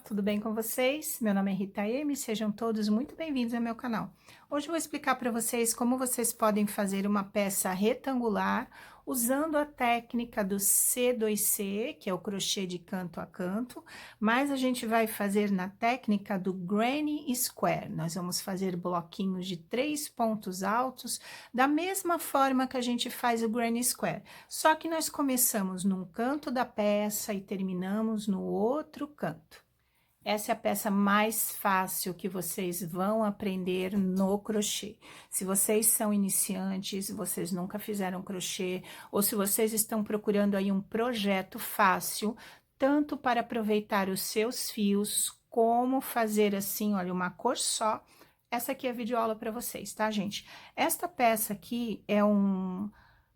tudo bem com vocês? Meu nome é Rita M, sejam todos muito bem-vindos ao meu canal. Hoje eu vou explicar para vocês como vocês podem fazer uma peça retangular usando a técnica do C2C, que é o crochê de canto a canto, mas a gente vai fazer na técnica do Granny Square. Nós vamos fazer bloquinhos de 3 pontos altos, da mesma forma que a gente faz o Granny Square, só que nós começamos num canto da peça e terminamos no outro canto. Essa é a peça mais fácil que vocês vão aprender no crochê. Se vocês são iniciantes, vocês nunca fizeram crochê, ou se vocês estão procurando aí um projeto fácil, tanto para aproveitar os seus fios, como fazer assim, olha, uma cor só, essa aqui é a videoaula para vocês, tá, gente? Esta peça aqui é um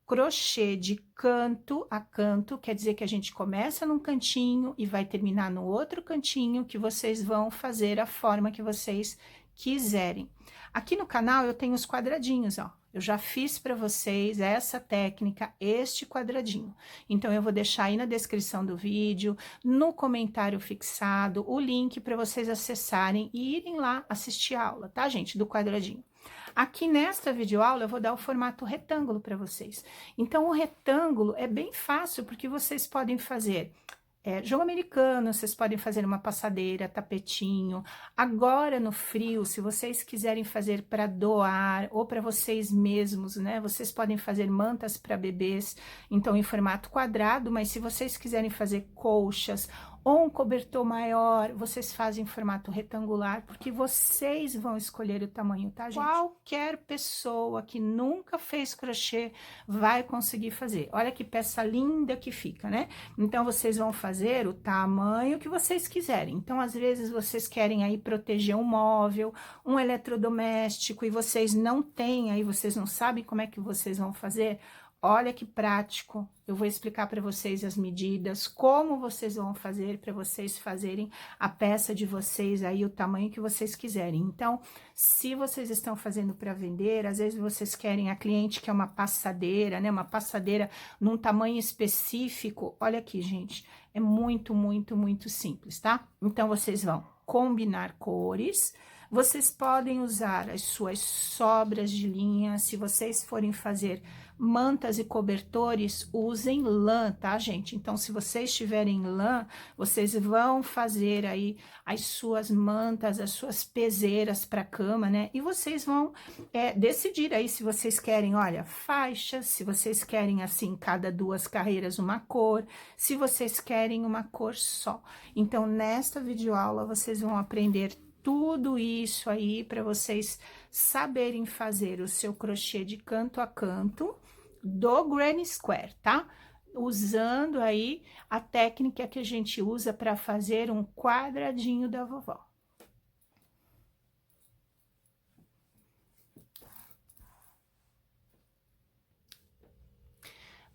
crochê de canto a canto, quer dizer que a gente começa num cantinho e vai terminar no outro cantinho, que vocês vão fazer a forma que vocês quiserem. Aqui no canal eu tenho os quadradinhos, ó. Eu já fiz para vocês essa técnica, este quadradinho. Então, eu vou deixar aí na descrição do vídeo, no comentário fixado, o link para vocês acessarem e irem lá assistir a aula, tá, gente? Do quadradinho. Aqui nesta videoaula eu vou dar o formato retângulo para vocês. Então, o retângulo é bem fácil, porque vocês podem fazer jogo americano, vocês podem fazer uma passadeira, tapetinho. Agora, no frio, se vocês quiserem fazer para doar ou para vocês mesmos, né? Vocês podem fazer mantas para bebês, então em formato quadrado, mas se vocês quiserem fazer colchas ou um cobertor maior, vocês fazem em formato retangular, porque vocês vão escolher o tamanho, tá, gente? Qualquer pessoa que nunca fez crochê vai conseguir fazer. Olha que peça linda que fica, né? Então, vocês vão fazer o tamanho que vocês quiserem. Então, às vezes, vocês querem aí proteger um móvel, um eletrodoméstico, e vocês não têm, aí vocês não sabem como é que vocês vão fazer. Olha que prático, eu vou explicar para vocês as medidas, como vocês vão fazer para vocês fazerem a peça de vocês aí, o tamanho que vocês quiserem. Então, se vocês estão fazendo para vender, às vezes vocês querem a cliente que é uma passadeira, né? Uma passadeira num tamanho específico. Olha aqui, gente, é muito, muito, muito simples, tá? Então, vocês vão combinar cores. Vocês podem usar as suas sobras de linha, se vocês forem fazer mantas e cobertores, usem lã, tá, gente? Então, se vocês tiverem lã, vocês vão fazer aí as suas mantas, as suas peseiras para cama, né? E vocês vão decidir aí se vocês querem, olha, faixas, se vocês querem, assim, cada 2 carreiras uma cor, se vocês querem uma cor só. Então, nesta videoaula, vocês vão aprender tudo isso aí para vocês saberem fazer o seu crochê de canto a canto do Granny Square, tá? Usando aí a técnica que a gente usa para fazer um quadradinho da vovó.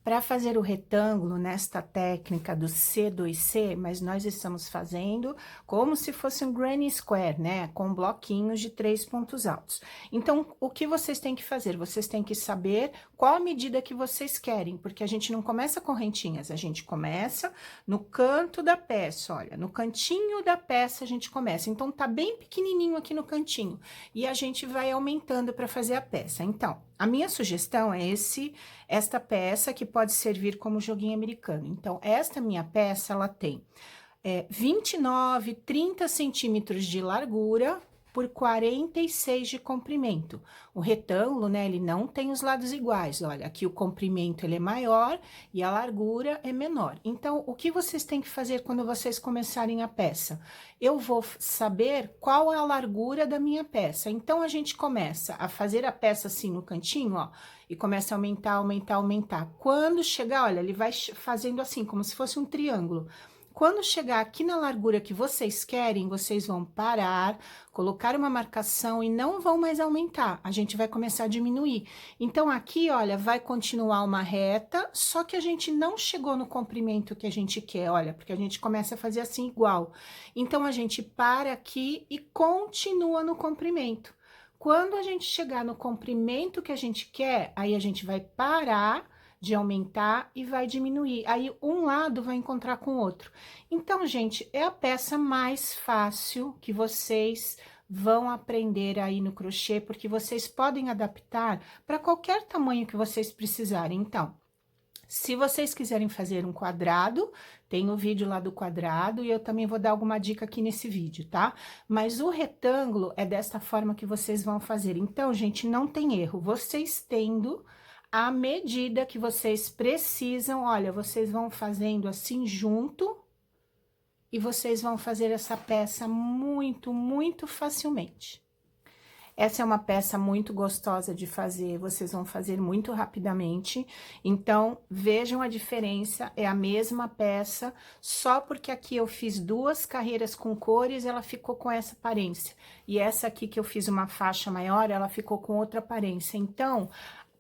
Para fazer o retângulo nesta técnica do C2C, mas nós estamos fazendo como se fosse um Granny Square, né? Com bloquinhos de 3 pontos altos. Então, o que vocês têm que fazer? Vocês têm que saber qual a medida que vocês querem, porque a gente não começa correntinhas, a gente começa no canto da peça, olha, no cantinho da peça a gente começa. Então, tá bem pequenininho aqui no cantinho, e a gente vai aumentando para fazer a peça. Então, a minha sugestão é esta peça que pode servir como joguinho americano. Então, esta minha peça, ela tem 29, 30 centímetros de largura por 46 de comprimento. O retângulo, né, ele não tem os lados iguais. Olha, aqui o comprimento ele é maior e a largura é menor. Então, o que vocês têm que fazer quando vocês começarem a peça? Eu vou saber qual é a largura da minha peça. Então, a gente começa a fazer a peça assim no cantinho, ó, e começa a aumentar, aumentar, aumentar. Quando chegar, olha, ele vai fazendo assim, como se fosse um triângulo. Quando chegar aqui na largura que vocês querem, vocês vão parar, colocar uma marcação e não vão mais aumentar. A gente vai começar a diminuir. Então, aqui, olha, vai continuar uma reta, só que a gente não chegou no comprimento que a gente quer, olha, porque a gente começa a fazer assim igual. Então, a gente para aqui e continua no comprimento. Quando a gente chegar no comprimento que a gente quer, aí a gente vai parar, de aumentar e vai diminuir. Aí um lado vai encontrar com o outro. Então, gente, é a peça mais fácil que vocês vão aprender aí no crochê, porque vocês podem adaptar para qualquer tamanho que vocês precisarem. Então, se vocês quiserem fazer um quadrado, tem o vídeo lá do quadrado e eu também vou dar alguma dica aqui nesse vídeo, tá? Mas o retângulo é desta forma que vocês vão fazer. Então, gente, não tem erro. Vocês tendo a medida que vocês precisam, olha, vocês vão fazendo assim junto e vocês vão fazer essa peça muito, muito facilmente. Essa é uma peça muito gostosa de fazer, vocês vão fazer muito rapidamente. Então, vejam a diferença, é a mesma peça, só porque aqui eu fiz 2 carreiras com cores, ela ficou com essa aparência. E essa aqui que eu fiz uma faixa maior, ela ficou com outra aparência. Então,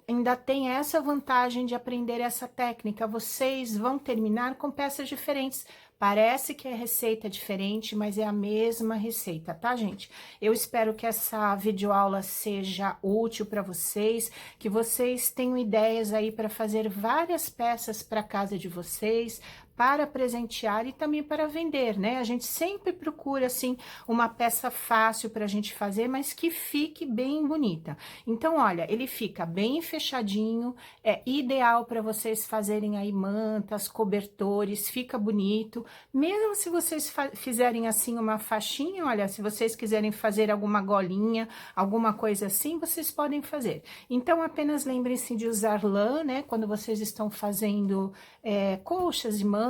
ainda tem essa vantagem de aprender essa técnica, vocês vão terminar com peças diferentes. Parece que é receita diferente, mas é a mesma receita, tá, gente? Eu espero que essa videoaula seja útil para vocês, que vocês tenham ideias aí para fazer várias peças para casa de vocês, para presentear e também para vender, né? A gente sempre procura, assim, uma peça fácil para a gente fazer, mas que fique bem bonita. Então, olha, ele fica bem fechadinho, é ideal para vocês fazerem aí mantas, cobertores, fica bonito. Mesmo se vocês fizerem assim uma faixinha, olha, se vocês quiserem fazer alguma golinha, alguma coisa assim, vocês podem fazer. Então, apenas lembrem-se de usar lã, né? Quando vocês estão fazendo colchas de mantas,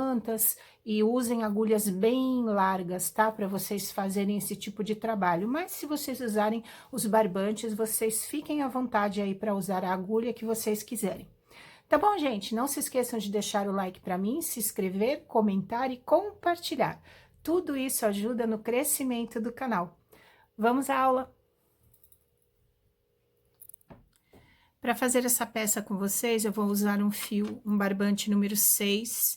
e usem agulhas bem largas, tá? Para vocês fazerem esse tipo de trabalho. Mas se vocês usarem os barbantes, vocês fiquem à vontade aí para usar a agulha que vocês quiserem. Tá bom, gente? Não se esqueçam de deixar o like para mim, se inscrever, comentar e compartilhar. Tudo isso ajuda no crescimento do canal. Vamos à aula! Para fazer essa peça com vocês, eu vou usar um fio, um barbante número 6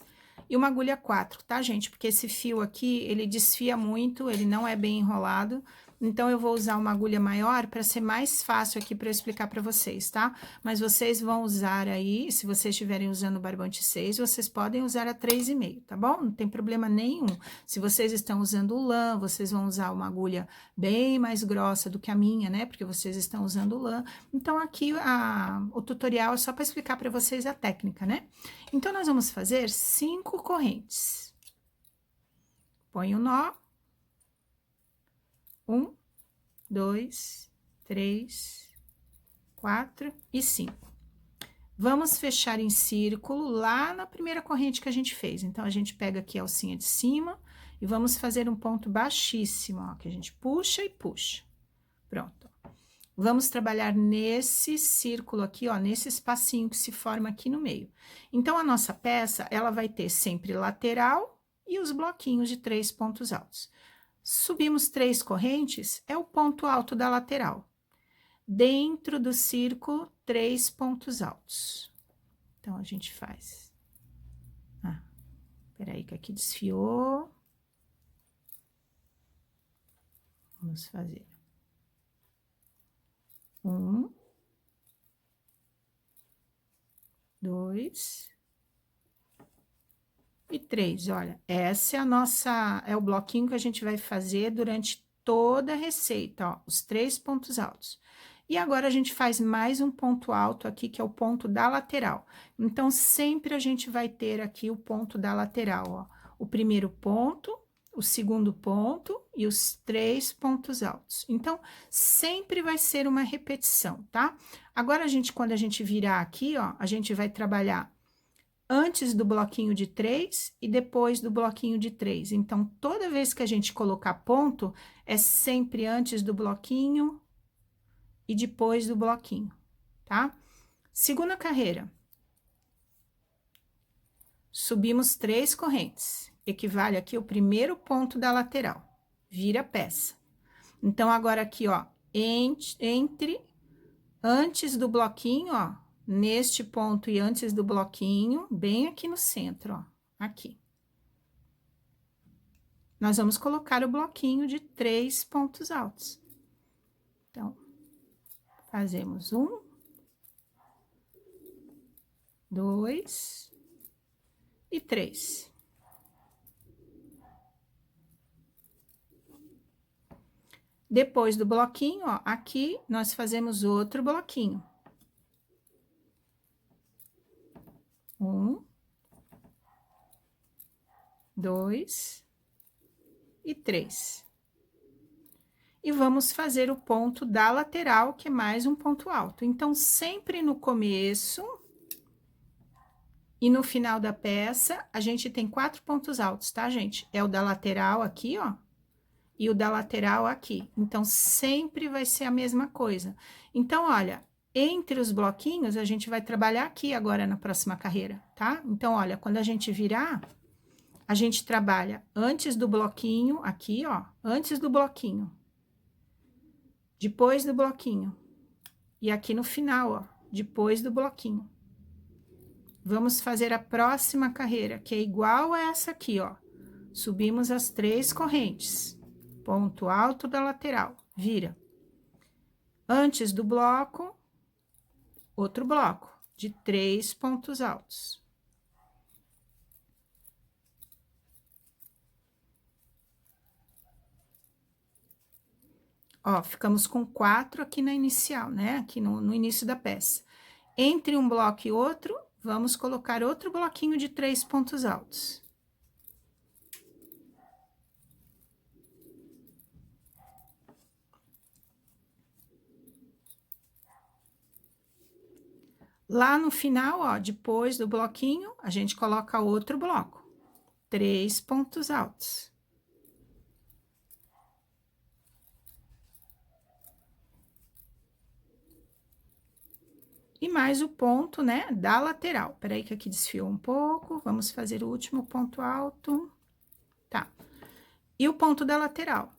e uma agulha 4, tá, gente? Porque esse fio aqui, ele desfia muito, ele não é bem enrolado, então eu vou usar uma agulha maior para ser mais fácil aqui para eu explicar para vocês, tá? Mas vocês vão usar aí, se vocês estiverem usando o barbante 6, vocês podem usar a 3,5, tá bom? Não tem problema nenhum. Se vocês estão usando o lã, vocês vão usar uma agulha bem mais grossa do que a minha, né? Porque vocês estão usando o lã. Então, aqui o tutorial é só para explicar para vocês a técnica, né? Então, nós vamos fazer 5 correntes. Põe o nó. 1, 2, 3, 4 e 5. Vamos fechar em círculo lá na primeira corrente que a gente fez. Então, a gente pega aqui a alcinha de cima e vamos fazer um ponto baixíssimo, ó, que a gente puxa e puxa. Pronto. Vamos trabalhar nesse círculo aqui, ó, nesse espacinho que se forma aqui no meio. Então, a nossa peça, ela vai ter sempre lateral e os bloquinhos de 3 pontos altos. Subimos 3 correntes, é o ponto alto da lateral. Dentro do círculo, 3 pontos altos. Então, a gente faz. Peraí que aqui desfiou. Vamos fazer. 1, 2 e 3. Olha, essa é o bloquinho que a gente vai fazer durante toda a receita, ó, os 3 pontos altos. E agora, a gente faz mais um ponto alto aqui, que é o ponto da lateral. Então, sempre a gente vai ter aqui o ponto da lateral, ó. O primeiro ponto, o segundo ponto e os 3 pontos altos. Então, sempre vai ser uma repetição, tá? Agora, quando a gente virar aqui, ó, a gente vai trabalhar antes do bloquinho de 3 e depois do bloquinho de 3. Então, toda vez que a gente colocar ponto, é sempre antes do bloquinho e depois do bloquinho, tá? Segunda carreira. Subimos 3 correntes, equivale aqui o primeiro ponto da lateral, vira a peça. Então, agora aqui, ó, antes do bloquinho, ó, neste ponto e antes do bloquinho, bem aqui no centro, ó, aqui. Nós vamos colocar o bloquinho de 3 pontos altos. Então, fazemos 1, 2 e 3. Depois do bloquinho, ó, aqui nós fazemos outro bloquinho. 1, 2 e 3. E vamos fazer o ponto da lateral, que é mais um ponto alto. Então, sempre no começo e no final da peça, a gente tem 4 pontos altos, tá, gente? É o da lateral aqui, ó, e o da lateral aqui. Então, sempre vai ser a mesma coisa. Então, olha, entre os bloquinhos, a gente vai trabalhar aqui agora na próxima carreira, tá? Então, olha, quando a gente virar, a gente trabalha antes do bloquinho, aqui, ó, antes do bloquinho. Depois do bloquinho. E aqui no final, ó, depois do bloquinho. Vamos fazer a próxima carreira, que é igual a essa aqui, ó. Subimos as 3 correntes. Ponto alto da lateral, vira. Antes do bloco, outro bloco de 3 pontos altos. Ó, ficamos com 4 aqui na inicial, né? Aqui no início da peça. Entre um bloco e outro, vamos colocar outro bloquinho de 3 pontos altos. Lá no final, ó, depois do bloquinho, a gente coloca outro bloco. 3 pontos altos. E mais o ponto, né, da lateral. Peraí que aqui desfiou um pouco, vamos fazer o último ponto alto. Tá. E o ponto da lateral.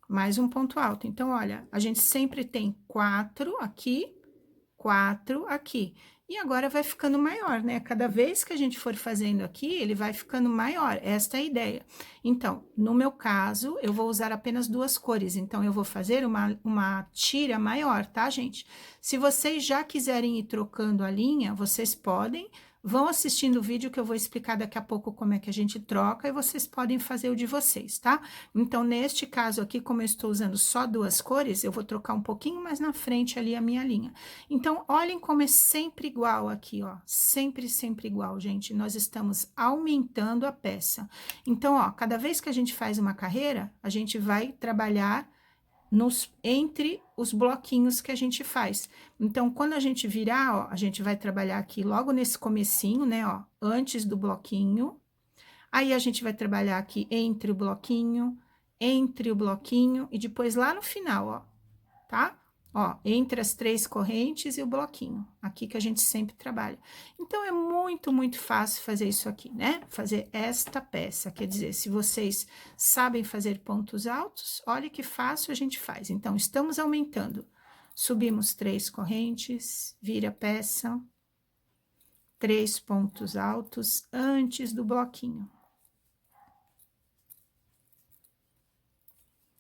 Mais um ponto alto. Então, olha, a gente sempre tem 4 aqui, 4 aqui. E agora vai ficando maior, né? Cada vez que a gente for fazendo aqui, ele vai ficando maior. Esta é a ideia. Então, no meu caso, eu vou usar apenas 2 cores. Então, eu vou fazer uma tira maior, tá, gente? Se vocês já quiserem ir trocando a linha, vocês podem. Vão assistindo o vídeo que eu vou explicar daqui a pouco como é que a gente troca e vocês podem fazer o de vocês, tá? Então, neste caso aqui, como eu estou usando só 2 cores, eu vou trocar um pouquinho mais na frente ali a minha linha. Então, olhem como é sempre igual aqui, ó. Sempre, sempre igual, gente. Nós estamos aumentando a peça. Então, ó, cada vez que a gente faz uma carreira, a gente vai trabalhar entre os bloquinhos que a gente faz. Então, quando a gente virar, ó, a gente vai trabalhar aqui logo nesse comecinho, né, ó, antes do bloquinho. Aí, a gente vai trabalhar aqui entre o bloquinho e depois lá no final, ó, tá? Ó, entre as 3 correntes e o bloquinho, aqui que a gente sempre trabalha. Então, é muito, muito fácil fazer isso aqui, né? Fazer esta peça, quer dizer, se vocês sabem fazer pontos altos, olha que fácil a gente faz. Então, estamos aumentando. Subimos 3 correntes, vira a peça, 3 pontos altos antes do bloquinho.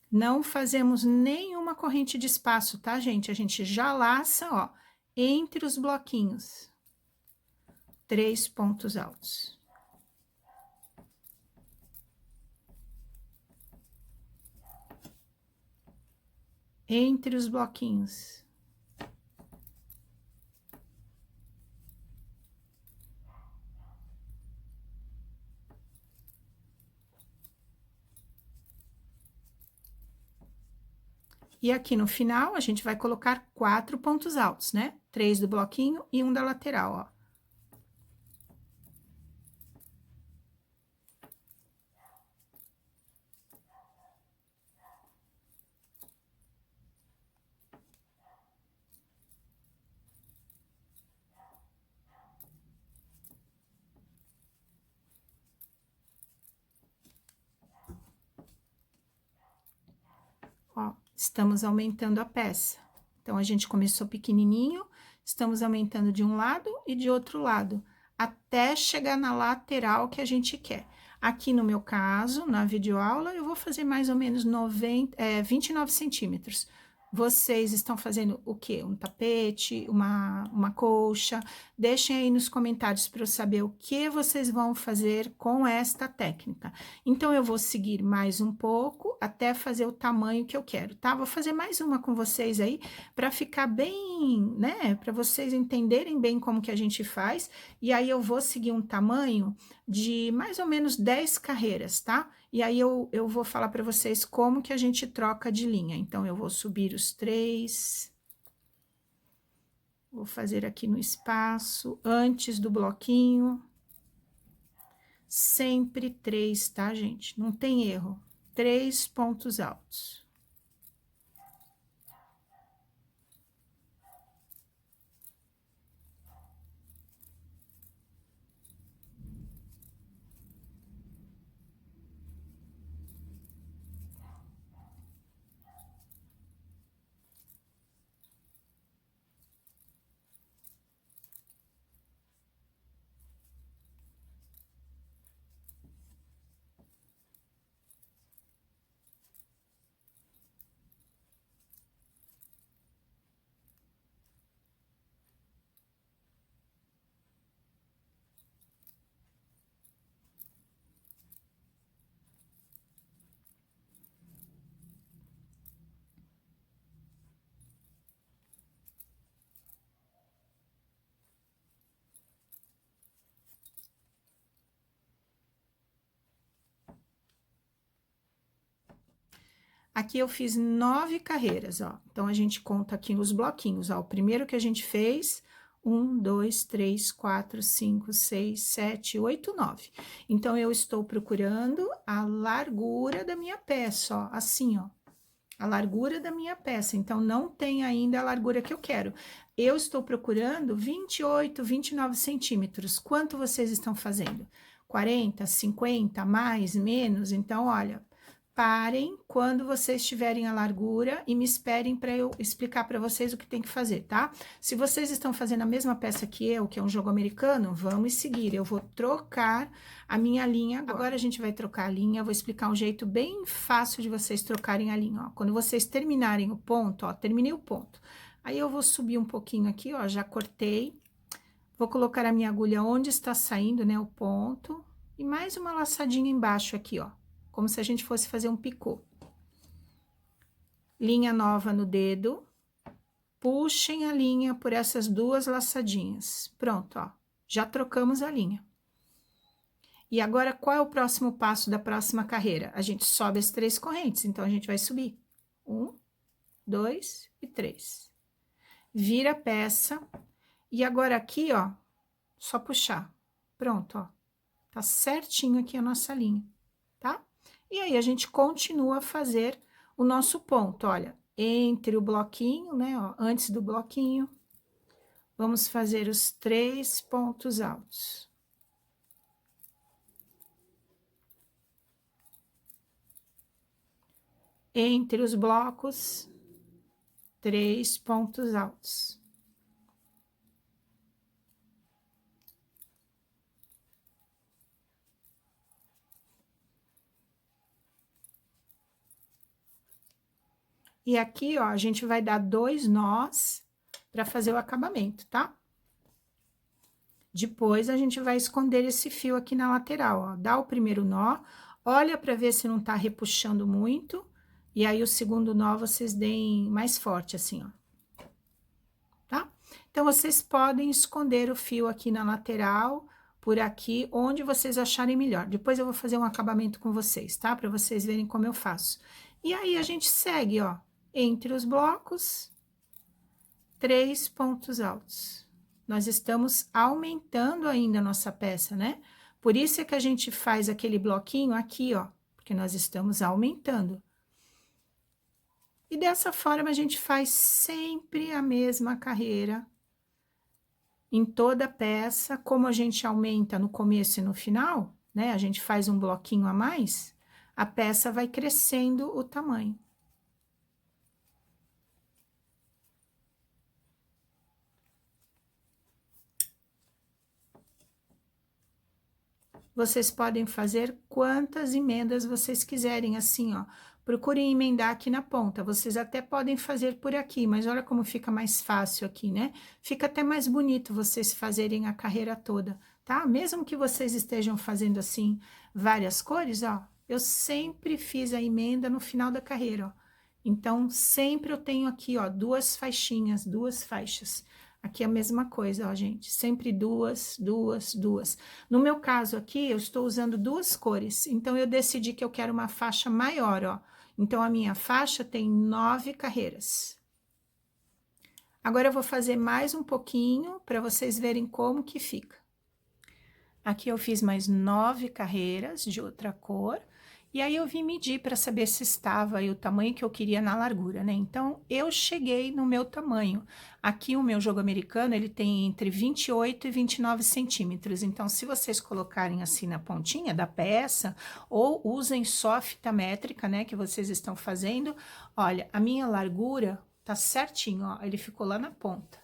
Não fazemos nenhuma corrente de espaço, tá, gente? A gente já laça, ó, entre os bloquinhos. 3 pontos altos. Entre os bloquinhos. E aqui no final, a gente vai colocar 4 pontos altos, né? 3 do bloquinho e 1 da lateral, ó. Ó, estamos aumentando a peça. Então, a gente começou pequenininho, estamos aumentando de um lado e de outro lado, até chegar na lateral que a gente quer. Aqui no meu caso, na videoaula, eu vou fazer mais ou menos 29 centímetros. Vocês estão fazendo o quê? Um tapete, uma colcha? Deixem aí nos comentários para eu saber o que vocês vão fazer com esta técnica. Então, eu vou seguir mais um pouco até fazer o tamanho que eu quero, tá? Vou fazer mais uma com vocês aí para ficar bem, né? Para vocês entenderem bem como que a gente faz. E aí, eu vou seguir um tamanho de mais ou menos 10 carreiras, tá? E aí eu vou falar para vocês como que a gente troca de linha. Então, eu vou subir os 3, vou fazer aqui no espaço, antes do bloquinho. Sempre 3, tá, gente? Não tem erro. 3 pontos altos. Aqui eu fiz 9 carreiras, ó. Então, a gente conta aqui os bloquinhos, ó. O primeiro que a gente fez, 1, 2, 3, 4, 5, 6, 7, 8, 9. Então, eu estou procurando a largura da minha peça, ó. Assim, ó. A largura da minha peça. Então, não tem ainda a largura que eu quero. Eu estou procurando 28, 29 centímetros. Quanto vocês estão fazendo? 40, 50, mais, menos? Então, olha, parem quando vocês tiverem a largura e me esperem para eu explicar para vocês o que tem que fazer, tá? Se vocês estão fazendo a mesma peça que eu, que é um jogo americano, vamos seguir. Eu vou trocar a minha linha agora. Agora a gente vai trocar a linha, vou explicar um jeito bem fácil de vocês trocarem a linha, ó. Quando vocês terminarem o ponto, ó, terminei o ponto. Aí eu vou subir um pouquinho aqui, ó, já cortei. Vou colocar a minha agulha onde está saindo, né, o ponto. E mais uma laçadinha embaixo aqui, ó. Como se a gente fosse fazer um picô. Linha nova no dedo. Puxem a linha por essas 2 laçadinhas. Pronto, ó. Já trocamos a linha. E agora, qual é o próximo passo da próxima carreira? A gente sobe as 3 correntes, então a gente vai subir. 1, 2 e 3. Vira a peça. E agora aqui, ó, só puxar. Pronto, ó. Tá certinho aqui a nossa linha, tá? E aí, a gente continua a fazer o nosso ponto, olha, entre o bloquinho, né, ó, antes do bloquinho, vamos fazer os 3 pontos altos. Entre os blocos, 3 pontos altos. E aqui, ó, a gente vai dar 2 nós para fazer o acabamento, tá? Depois, a gente vai esconder esse fio aqui na lateral, ó. Dá o primeiro nó, olha para ver se não tá repuxando muito, e aí o segundo nó vocês deem mais forte, assim, ó. Tá? Então, vocês podem esconder o fio aqui na lateral, por aqui, onde vocês acharem melhor. Depois eu vou fazer um acabamento com vocês, tá? Para vocês verem como eu faço. E aí, a gente segue, ó. Entre os blocos, 3 pontos altos. Nós estamos aumentando ainda a nossa peça, né? Por isso é que a gente faz aquele bloquinho aqui, ó, porque nós estamos aumentando. E dessa forma, a gente faz sempre a mesma carreira em toda a peça. Como a gente aumenta no começo e no final, né? A gente faz um bloquinho a mais, a peça vai crescendo o tamanho. Vocês podem fazer quantas emendas vocês quiserem, assim, ó. procurem emendar aqui na ponta. Vocês até podem fazer por aqui, mas olha como fica mais fácil aqui, né? Fica até mais bonito vocês fazerem a carreira toda, tá? Mesmo que vocês estejam fazendo assim várias cores, ó, eu sempre fiz a emenda no final da carreira, ó. Então, sempre eu tenho aqui, ó, duas faixinhas, duas faixas. Aqui é a mesma coisa, ó, gente, sempre duas, duas, duas. No meu caso aqui, eu estou usando duas cores, então eu decidi que eu quero uma faixa maior, ó. Então, a minha faixa tem 9 carreiras. Agora, eu vou fazer mais um pouquinho para vocês verem como que fica. Aqui eu fiz mais 9 carreiras de outra cor. E aí eu vim medir para saber se estava aí o tamanho que eu queria na largura, né? Então, eu cheguei no meu tamanho. Aqui o meu jogo americano, ele tem entre 28 e 29 centímetros. Então, se vocês colocarem assim na pontinha da peça, ou usem só a fita métrica, né, que vocês estão fazendo, olha, a minha largura tá certinho, ó, ele ficou lá na ponta.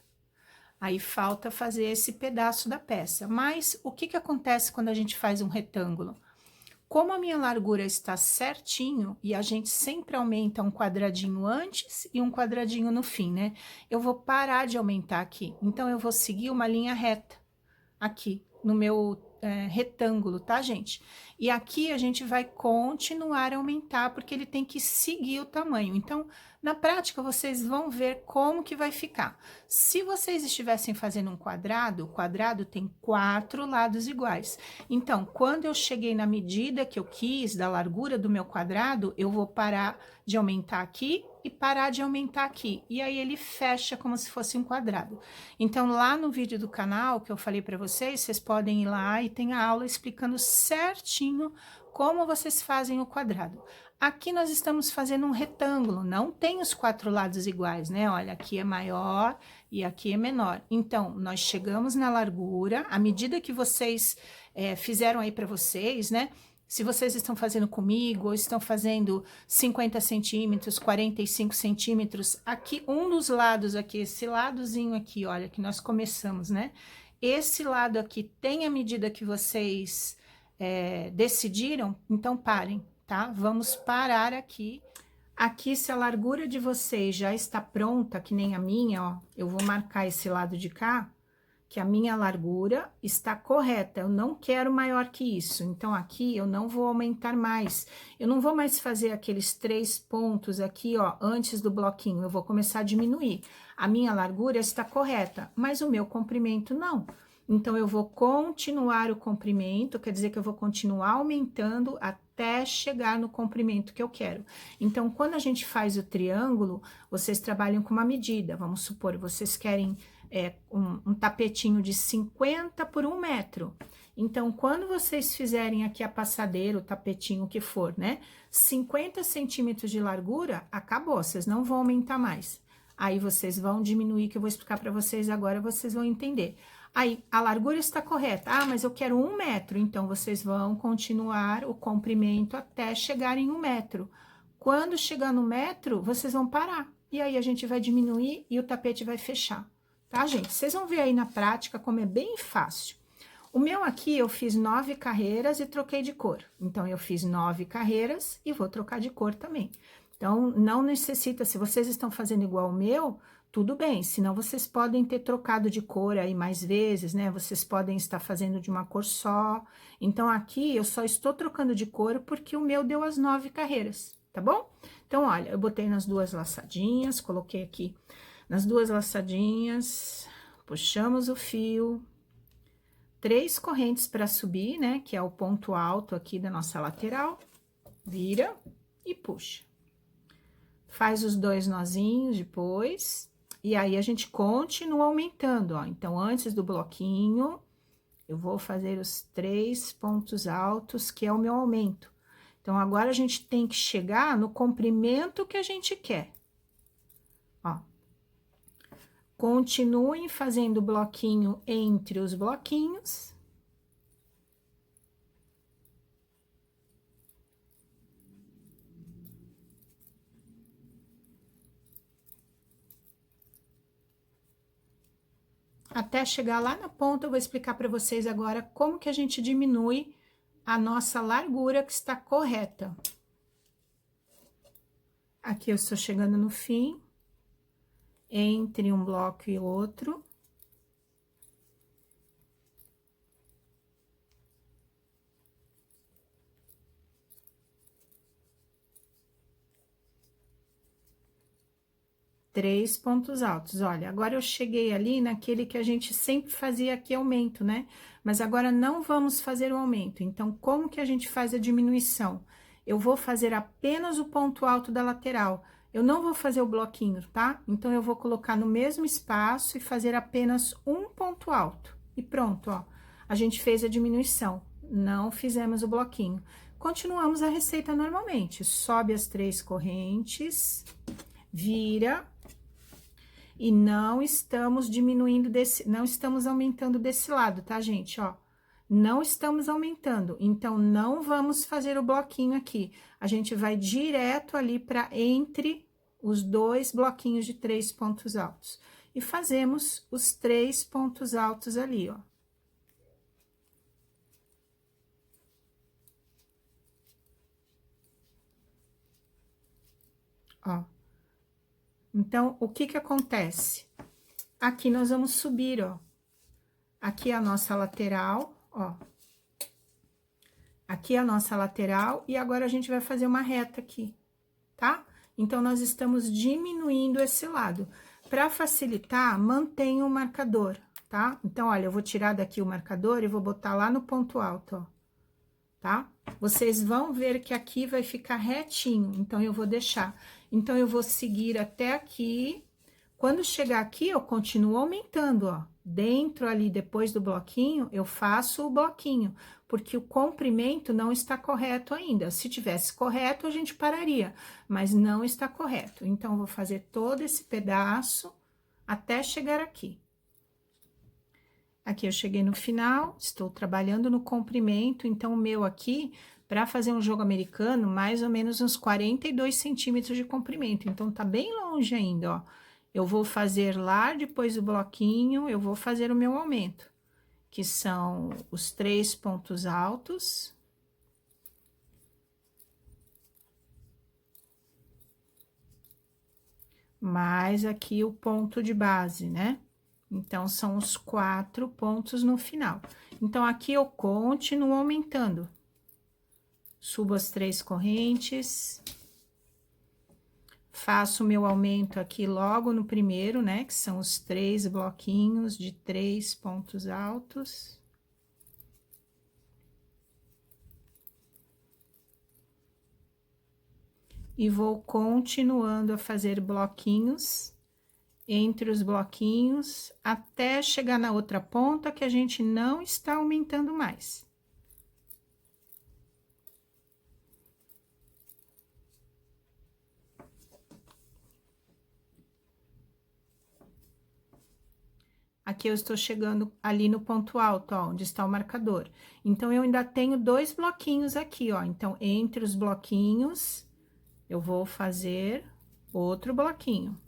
Aí falta fazer esse pedaço da peça. Mas o que que acontece quando a gente faz um retângulo? Como a minha largura está certinho, e a gente sempre aumenta um quadradinho antes e um quadradinho no fim, né? Eu vou parar de aumentar aqui. Então, eu vou seguir uma linha reta aqui no meu retângulo, tá, gente? E aqui a gente vai continuar a aumentar, porque ele tem que seguir o tamanho. Então, na prática, vocês vão ver como que vai ficar. Se vocês estivessem fazendo um quadrado, o quadrado tem 4 lados iguais. Então, quando eu cheguei na medida que eu quis, da largura do meu quadrado, eu vou parar de aumentar aqui e parar de aumentar aqui. E aí, ele fecha como se fosse um quadrado. Então, lá no vídeo do canal que eu falei para vocês, vocês podem ir lá e tem a aula explicando certinho como vocês fazem o quadrado. Aqui nós estamos fazendo um retângulo, não tem os 4 lados iguais, né? Olha, aqui é maior e aqui é menor. Então, nós chegamos na largura, à medida que vocês fizeram aí para vocês, né? Se vocês estão fazendo comigo, ou estão fazendo 50 centímetros, 45 centímetros, aqui, um dos lados aqui, esse ladozinho aqui, olha, que nós começamos, né? Esse lado aqui tem a medida que vocês decidiram, então parem, tá? Vamos parar aqui. Aqui, se a largura de vocês já está pronta, que nem a minha, ó, eu vou marcar esse lado de cá, que a minha largura está correta, eu não quero maior que isso. Então, aqui eu não vou aumentar mais. Eu não vou mais fazer aqueles 3 pontos aqui, ó, antes do bloquinho. Eu vou começar a diminuir. A minha largura está correta, mas o meu comprimento não. Então, eu vou continuar o comprimento, quer dizer que eu vou continuar aumentando até chegar no comprimento que eu quero. Então, quando a gente faz o triângulo, vocês trabalham com uma medida. Vamos supor, vocês querem um tapetinho de 50 por 1 metro. Então, quando vocês fizerem aqui a passadeira, o tapetinho que for, né? 50 centímetros de largura, acabou, vocês não vão aumentar mais. Aí, vocês vão diminuir, que eu vou explicar para vocês agora, vocês vão entender. Aí, a largura está correta. Ah, mas eu quero 1 metro. Então, vocês vão continuar o comprimento até chegar em 1 metro. Quando chegar no metro, vocês vão parar. E aí, a gente vai diminuir e o tapete vai fechar. Tá, gente? Vocês vão ver aí na prática como é bem fácil. O meu aqui, eu fiz 9 carreiras e troquei de cor. Então, eu fiz 9 carreiras e vou trocar de cor também. Então, não necessita, se vocês estão fazendo igual o meu, tudo bem, senão vocês podem ter trocado de cor aí mais vezes, né? Vocês podem estar fazendo de uma cor só. Então, aqui eu só estou trocando de cor porque o meu deu as 9 carreiras, tá bom? Então, olha, eu botei nas 2 laçadinhas, coloquei aqui nas 2 laçadinhas, puxamos o fio, 3 correntes para subir, né? Que é o ponto alto aqui da nossa lateral, vira e puxa. Faz os 2 nozinhos depois. E aí, a gente continua aumentando, ó. Então, antes do bloquinho, eu vou fazer os 3 pontos altos, que é o meu aumento. Então, agora, a gente tem que chegar no comprimento que a gente quer. Ó. Continuem fazendo bloquinho entre os bloquinhos. Até chegar lá na ponta, eu vou explicar para vocês agora como que a gente diminui a nossa largura que está correta. Aqui eu estou chegando no fim, entre um bloco e outro. Três pontos altos. Olha, agora eu cheguei ali naquele que a gente sempre fazia aqui aumento, né? Mas agora não vamos fazer o aumento. Então, como que a gente faz a diminuição? Eu vou fazer apenas o ponto alto da lateral. Eu não vou fazer o bloquinho, tá? Então, eu vou colocar no mesmo espaço e fazer apenas um ponto alto. E pronto, ó. A gente fez a diminuição. Não fizemos o bloquinho. Continuamos a receita normalmente. Sobe as 3 correntes, vira. E não estamos diminuindo não estamos aumentando desse lado, tá, gente? Ó, não estamos aumentando, então não vamos fazer o bloquinho aqui. A gente vai direto ali para entre os 2 bloquinhos de 3 pontos altos. E fazemos os 3 pontos altos ali, ó. Ó. Então, o que que acontece? Aqui nós vamos subir, ó. Aqui é a nossa lateral, ó. Aqui é a nossa lateral, e agora a gente vai fazer uma reta aqui, tá? Então, nós estamos diminuindo esse lado. Para facilitar, mantenha o marcador, tá? Então, olha, eu vou tirar daqui o marcador e vou botar lá no ponto alto, ó. Tá? Vocês vão ver que aqui vai ficar retinho, então eu vou deixar. Então, eu vou seguir até aqui. Quando chegar aqui, eu continuo aumentando, ó. Dentro ali, depois do bloquinho, eu faço o bloquinho, porque o comprimento não está correto ainda. Se tivesse correto, a gente pararia, mas não está correto. Então, eu vou fazer todo esse pedaço até chegar aqui. Aqui eu cheguei no final, estou trabalhando no comprimento, então o meu aqui, para fazer um jogo americano, mais ou menos uns 42 centímetros de comprimento, então tá bem longe ainda, ó. Eu vou fazer lá, depois do bloquinho, eu vou fazer o meu aumento, que são os 3 pontos altos. Mais aqui o ponto de base, né? Então, são os 4 pontos no final. Então, aqui eu continuo aumentando. Subo as 3 correntes. Faço o meu aumento aqui logo no primeiro, né? Que são os 3 bloquinhos de 3 pontos altos. E vou continuando a fazer bloquinhos entre os bloquinhos, até chegar na outra ponta que a gente não está aumentando mais. Aqui eu estou chegando ali no ponto alto, ó, onde está o marcador. Então, eu ainda tenho 2 bloquinhos aqui, ó. Então, entre os bloquinhos, eu vou fazer outro bloquinho.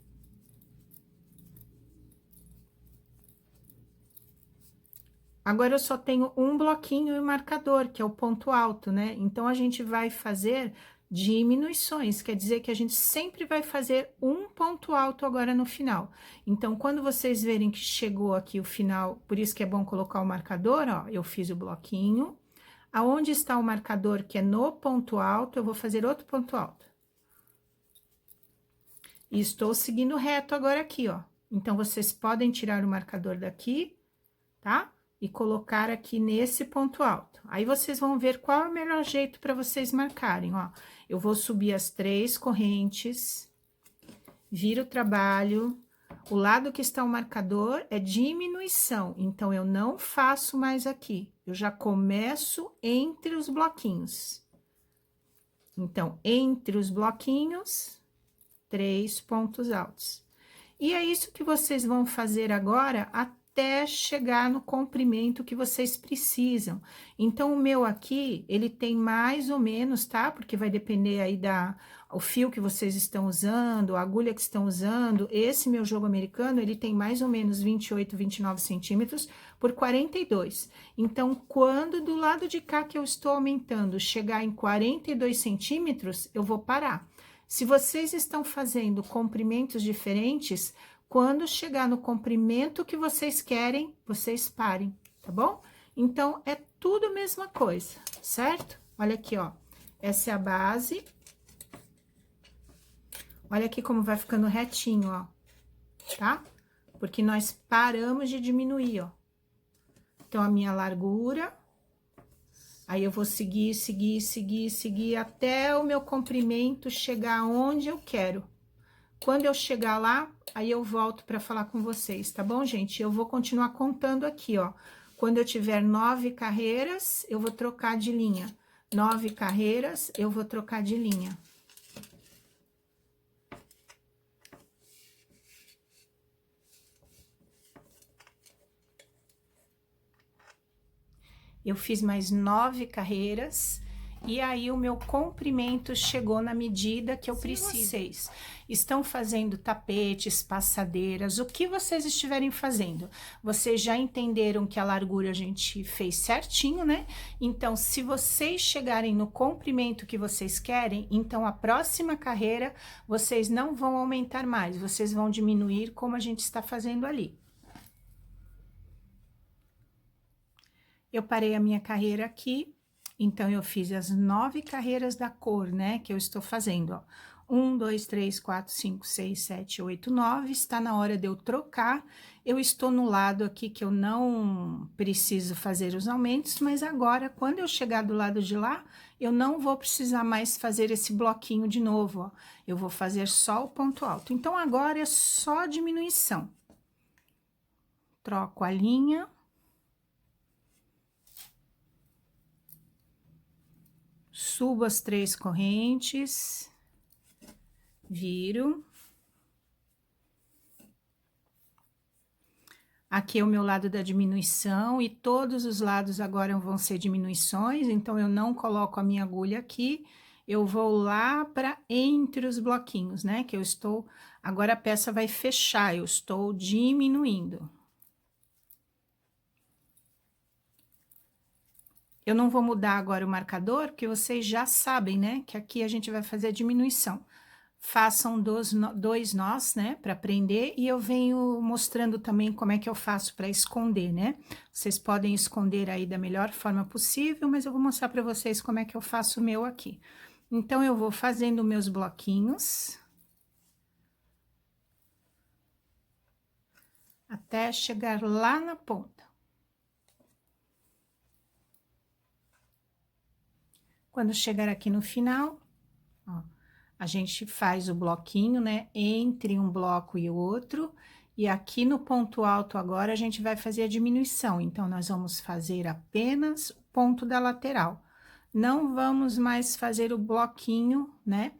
Agora, eu só tenho um bloquinho e marcador, que é o ponto alto, né? Então, a gente vai fazer diminuições, quer dizer que a gente sempre vai fazer um ponto alto agora no final. Então, quando vocês verem que chegou aqui o final, por isso que é bom colocar o marcador, ó, eu fiz o bloquinho. Aonde está o marcador, que é no ponto alto, eu vou fazer outro ponto alto. E estou seguindo reto agora aqui, ó. Então, vocês podem tirar o marcador daqui, tá? E colocar aqui nesse ponto alto. Aí, vocês vão ver qual é o melhor jeito para vocês marcarem, ó. Eu vou subir as 3 correntes, viro o trabalho, o lado que está o marcador é diminuição, então, eu não faço mais aqui, eu já começo entre os bloquinhos. Então, entre os bloquinhos, 3 pontos altos. E é isso que vocês vão fazer agora até chegar no comprimento que vocês precisam. Então, o meu aqui, ele tem mais ou menos, tá? Porque vai depender aí o fio que vocês estão usando, a agulha que estão usando. Esse meu jogo americano, ele tem mais ou menos 28, 29 centímetros por 42. Então, quando do lado de cá que eu estou aumentando chegar em 42 centímetros, eu vou parar. Se vocês estão fazendo comprimentos diferentes, quando chegar no comprimento que vocês querem, vocês parem, tá bom? Então, é tudo a mesma coisa, certo? Olha aqui, ó. Essa é a base. Olha aqui como vai ficando retinho, ó. Tá? Porque nós paramos de diminuir, ó. Então, a minha largura... Aí, eu vou seguir, seguir, seguir, seguir, até o meu comprimento chegar onde eu quero. Quando eu chegar lá, aí eu volto para falar com vocês, tá bom, gente? Eu vou continuar contando aqui, ó. Quando eu tiver 9 carreiras, eu vou trocar de linha. 9 carreiras, eu vou trocar de linha. Eu fiz mais 9 carreiras, e aí o meu comprimento chegou na medida que eu preciso. Vocês estão fazendo tapetes, passadeiras, o que vocês estiverem fazendo, vocês já entenderam que a largura a gente fez certinho, né? Então, se vocês chegarem no comprimento que vocês querem, então a próxima carreira vocês não vão aumentar mais, vocês vão diminuir como a gente está fazendo ali. Eu parei a minha carreira aqui, então eu fiz as 9 carreiras da cor, né, que eu estou fazendo, ó. 1, 2, 3, 4, 5, 6, 7, 8, 9, está na hora de eu trocar. Eu estou no lado aqui que eu não preciso fazer os aumentos, mas agora, quando eu chegar do lado de lá, eu não vou precisar mais fazer esse bloquinho de novo, ó. Eu vou fazer só o ponto alto. Então, agora é só diminuição. Troco a linha. Subo as 3 correntes, viro. Aqui é o meu lado da diminuição e todos os lados agora vão ser diminuições, então eu não coloco a minha agulha aqui, eu vou lá para entre os bloquinhos, né? Que eu estou, agora a peça vai fechar, eu estou diminuindo. Eu não vou mudar agora o marcador, porque vocês já sabem, né? Que aqui a gente vai fazer a diminuição. Façam 2 nós, né? Para prender, e eu venho mostrando também como é que eu faço para esconder, né? Vocês podem esconder aí da melhor forma possível, mas eu vou mostrar para vocês como é que eu faço o meu aqui. Então, eu vou fazendo meus bloquinhos. Até chegar lá na ponta. Quando chegar aqui no final, ó, a gente faz o bloquinho, né, entre um bloco e o outro, e aqui no ponto alto agora a gente vai fazer a diminuição, então, nós vamos fazer apenas o ponto da lateral. Não vamos mais fazer o bloquinho, né,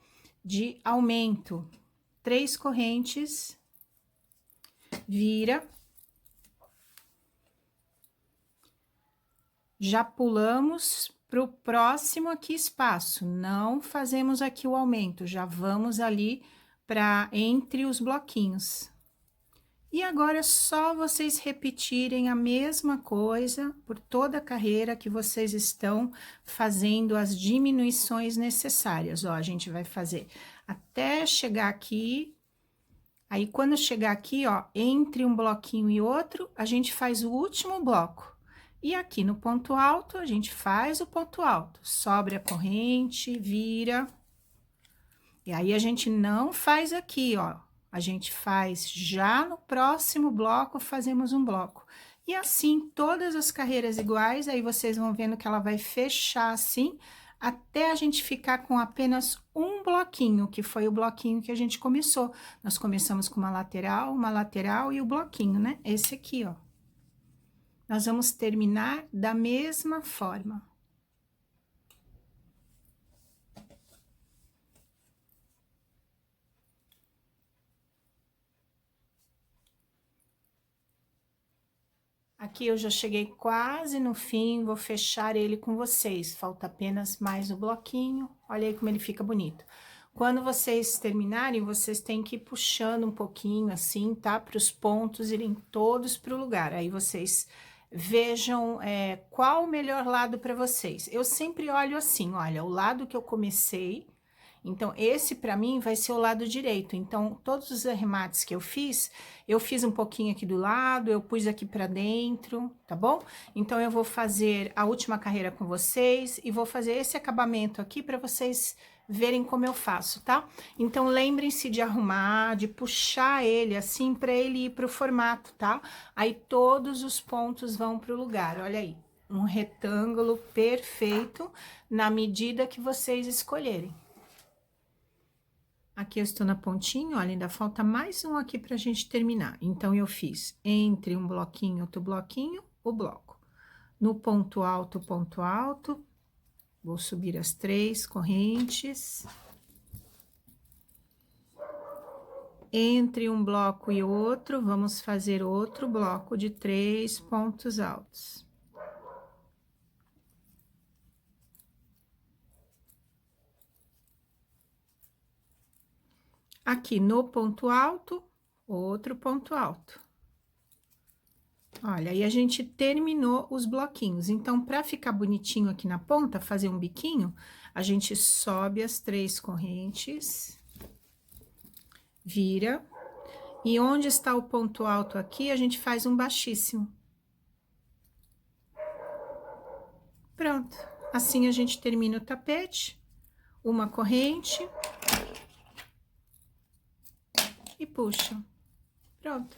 de aumento. 3 correntes, vira. Já pulamos para o próximo aqui espaço, não fazemos aqui o aumento, já vamos ali para entre os bloquinhos. E agora é só vocês repetirem a mesma coisa por toda a carreira que vocês estão fazendo as diminuições necessárias. Ó, a gente vai fazer até chegar aqui, aí quando chegar aqui, ó, entre um bloquinho e outro, a gente faz o último bloco. E aqui no ponto alto, a gente faz o ponto alto, sobe a corrente, vira. E aí, a gente não faz aqui, ó. A gente faz já no próximo bloco, fazemos um bloco. E assim, todas as carreiras iguais, aí vocês vão vendo que ela vai fechar assim, até a gente ficar com apenas um bloquinho, que foi o bloquinho que a gente começou. Nós começamos com uma lateral e o bloquinho, né? Esse aqui, ó. Nós vamos terminar da mesma forma. Aqui eu já cheguei quase no fim, vou fechar ele com vocês. Falta apenas mais o bloquinho. Olha aí como ele fica bonito. Quando vocês terminarem, vocês têm que ir puxando um pouquinho assim, tá? Para os pontos irem todos para o lugar. Aí vocês vejam qual o melhor lado para vocês. Eu sempre olho assim, olha, o lado que eu comecei, Então, esse para mim vai ser o lado direito. Então, todos os arremates que eu fiz um pouquinho aqui do lado, eu pus aqui para dentro, tá bom? Então, eu vou fazer a última carreira com vocês e vou fazer esse acabamento aqui para vocês verem como eu faço, tá? Então, lembrem-se de arrumar, de puxar ele assim para ele ir pro formato, tá? Aí, todos os pontos vão pro lugar, olha aí. Um retângulo perfeito na medida que vocês escolherem. Aqui eu estou na pontinha, olha, ainda falta mais um aqui pra gente terminar. Então, eu fiz entre um bloquinho e outro bloquinho, o bloco. No ponto alto, vou subir as 3 correntes. Entre um bloco e outro, vamos fazer outro bloco de 3 pontos altos. Aqui no ponto alto, outro ponto alto. Olha, aí a gente terminou os bloquinhos. Então, para ficar bonitinho aqui na ponta, fazer um biquinho, a gente sobe as 3 correntes, vira, e onde está o ponto alto aqui, a gente faz um baixíssimo. Pronto. Assim a gente termina o tapete, uma corrente e puxa. Pronto.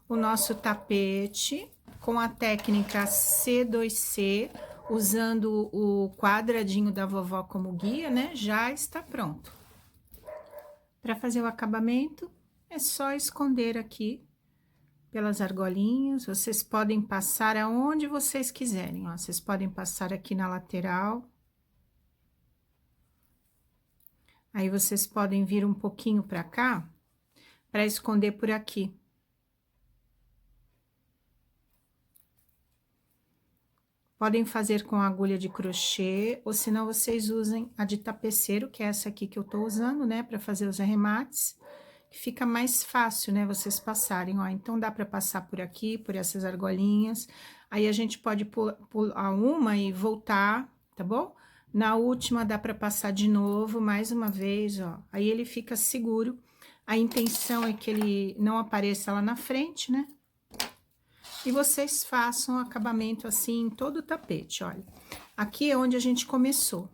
O nosso tapete com a técnica C2C, usando o quadradinho da vovó como guia, né? Já está pronto. Para fazer o acabamento, é só esconder aqui pelas argolinhas. Vocês podem passar aonde vocês quiserem, ó. Vocês podem passar aqui na lateral. Aí, vocês podem vir um pouquinho para cá, para esconder por aqui. Podem fazer com agulha de crochê, ou senão vocês usem a de tapeceiro, que é essa aqui que eu tô usando, né, para fazer os arremates, que fica mais fácil, né, vocês passarem, ó. Então, dá para passar por aqui, por essas argolinhas, aí a gente pode pular uma e voltar, tá bom? Na última, dá para passar de novo, mais uma vez, ó, aí ele fica seguro. A intenção é que ele não apareça lá na frente, né? E vocês façam o acabamento assim em todo o tapete, olha. Aqui é onde a gente começou.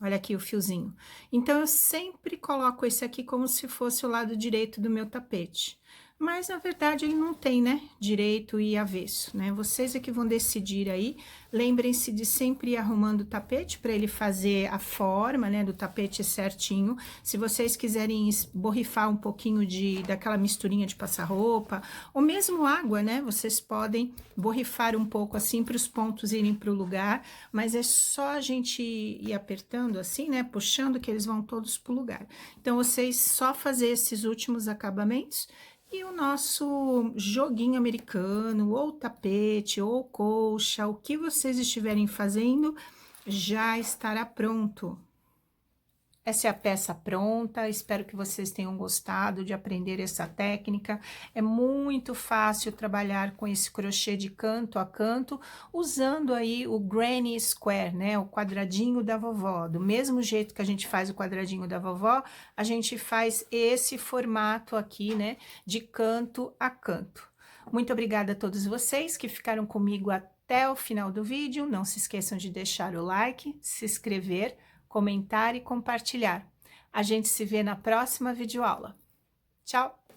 Olha aqui o fiozinho. Então, eu sempre coloco esse aqui como se fosse o lado direito do meu tapete. Mas, na verdade, ele não tem, né, direito e avesso, né? Vocês é que vão decidir aí. Lembrem-se de sempre ir arrumando o tapete para ele fazer a forma, né, do tapete certinho. Se vocês quiserem borrifar um pouquinho daquela misturinha de passar roupa, ou mesmo água, né, vocês podem borrifar um pouco assim para os pontos irem para o lugar, mas é só a gente ir apertando assim, né, puxando que eles vão todos para o lugar. Então, vocês só fazer esses últimos acabamentos e o nosso joguinho americano, ou tapete, ou colcha, o que vocês estiverem fazendo, já estará pronto. Essa é a peça pronta, espero que vocês tenham gostado de aprender essa técnica. É muito fácil trabalhar com esse crochê de canto a canto, usando aí o Granny Square, né? O quadradinho da vovó. Do mesmo jeito que a gente faz o quadradinho da vovó, a gente faz esse formato aqui, né? De canto a canto. Muito obrigada a todos vocês que ficaram comigo até o final do vídeo. Não se esqueçam de deixar o like, se inscrever, comentar e compartilhar. A gente se vê na próxima videoaula. Tchau!